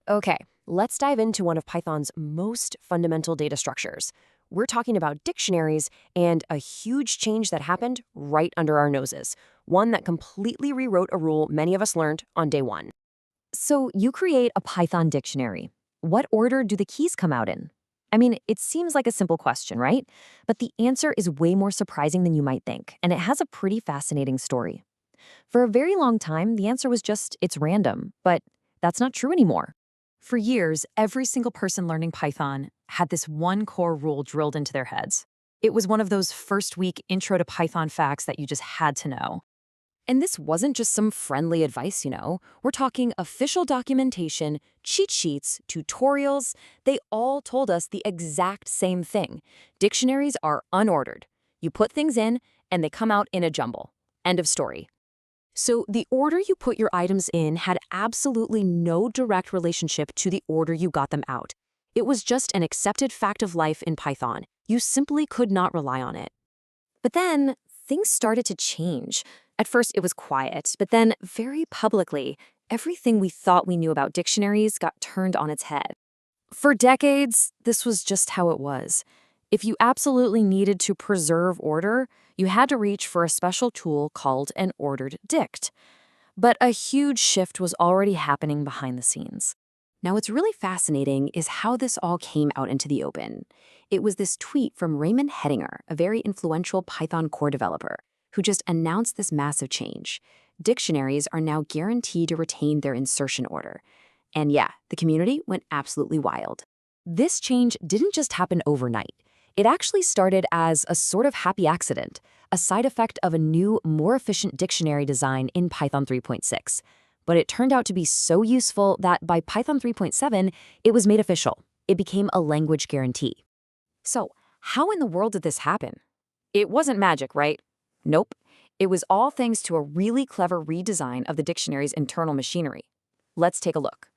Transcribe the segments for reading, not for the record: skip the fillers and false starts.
Okay, let's dive into one of Python's most fundamental data structures. We're talking about dictionaries and a huge change that happened right under our noses, one that completely rewrote a rule many of us learned on day one. So you create a Python dictionary. What order do the keys come out in? I mean, it seems like a simple question, right? But the answer is way more surprising than you might think, and it has a pretty fascinating story. For a very long time, the answer was just it's random, but that's not true anymore. For years, every single person learning Python had this one core rule drilled into their heads. It was one of those first week intro to Python facts that you just had to know. And this wasn't just some friendly advice. We're talking official documentation, cheat sheets, tutorials. They all told us the exact same thing. Dictionaries are unordered. You put things in, and they come out in a jumble. End of story. So the order you put your items in had absolutely no direct relationship to the order you got them out. It was just an accepted fact of life in Python. You simply could not rely on it. But then things started to change. At first, it was quiet, but then very publicly, everything we thought we knew about dictionaries got turned on its head. For decades, this was just how it was. If you absolutely needed to preserve order, you had to reach for a special tool called an ordered dict. But a huge shift was already happening behind the scenes. Now, what's really fascinating is how this all came out into the open. It was this tweet from Raymond Hettinger, a very influential Python core developer, who just announced this massive change. Dictionaries are now guaranteed to retain their insertion order. And yeah, the community went absolutely wild. This change didn't just happen overnight. It actually started as a sort of happy accident, a side effect of a new, more efficient dictionary design in Python 3.6. But it turned out to be so useful that by Python 3.7, it was made official. It became a language guarantee. So, how in the world did this happen? It wasn't magic, right? Nope. It was all thanks to a really clever redesign of the dictionary's internal machinery. Let's take a look.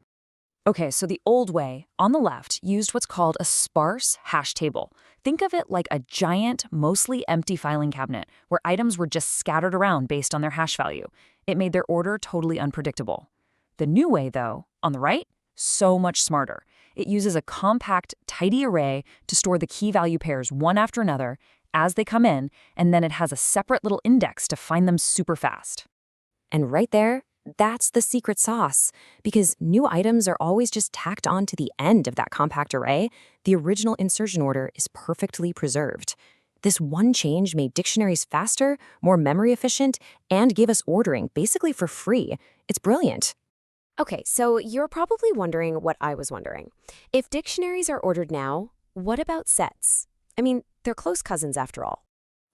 Okay, so the old way, on the left, used what's called a sparse hash table. Think of it like a giant, mostly empty filing cabinet where items were just scattered around based on their hash value. It made their order totally unpredictable. The new way, though, on the right, so much smarter. It uses a compact, tidy array to store the key value pairs one after another as they come in, and then it has a separate little index to find them super fast. And right there, that's the secret sauce. Because new items are always just tacked on to the end of that compact array, the original insertion order is perfectly preserved. This one change made dictionaries faster, more memory efficient, and gave us ordering basically for free. It's brilliant. Okay, so you're probably wondering what I was wondering. If dictionaries are ordered now, what about sets? I mean, they're close cousins after all.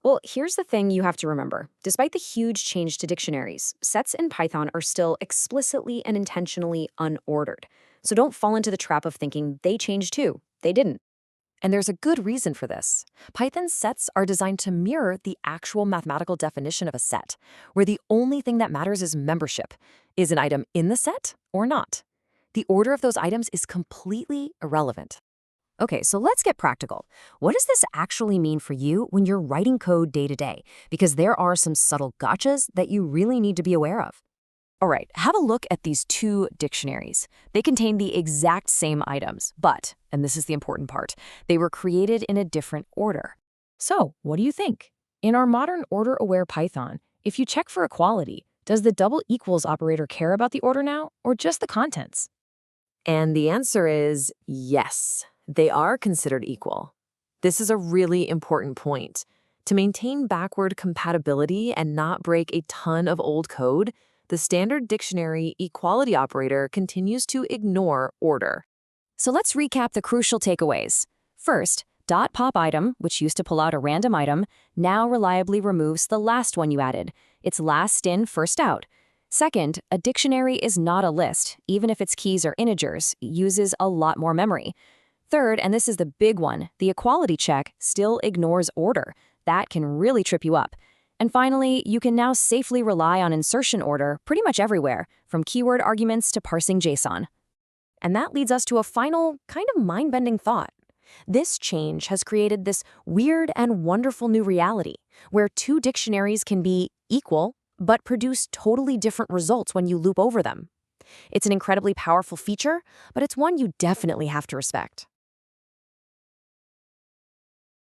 Well, here's the thing you have to remember. Despite the huge change to dictionaries, sets in Python are still explicitly and intentionally unordered. So don't fall into the trap of thinking they changed too. They didn't. And there's a good reason for this. Python's sets are designed to mirror the actual mathematical definition of a set, where the only thing that matters is membership. Is an item in the set or not? The order of those items is completely irrelevant. Okay, so let's get practical. What does this actually mean for you when you're writing code day to day? Because there are some subtle gotchas that you really need to be aware of. All right, have a look at these two dictionaries. They contain the exact same items, but, and this is the important part, they were created in a different order. So, what do you think? In our modern order-aware Python, if you check for equality, does the double equals operator care about the order now, or just the contents? And the answer is yes. They are considered equal. This is a really important point. To maintain backward compatibility and not break a ton of old code, the standard dictionary equality operator continues to ignore order. So let's recap the crucial takeaways. First, .pop item, which used to pull out a random item, now reliably removes the last one you added. It's last in, first out. Second, a dictionary is not a list, even if its keys are integers, it uses a lot more memory. Third, and this is the big one, the equality check still ignores order. That can really trip you up. And finally, you can now safely rely on insertion order pretty much everywhere, from keyword arguments to parsing JSON. And that leads us to a final, kind of mind-bending thought. This change has created this weird and wonderful new reality, where two dictionaries can be equal, but produce totally different results when you loop over them. It's an incredibly powerful feature, but it's one you definitely have to respect.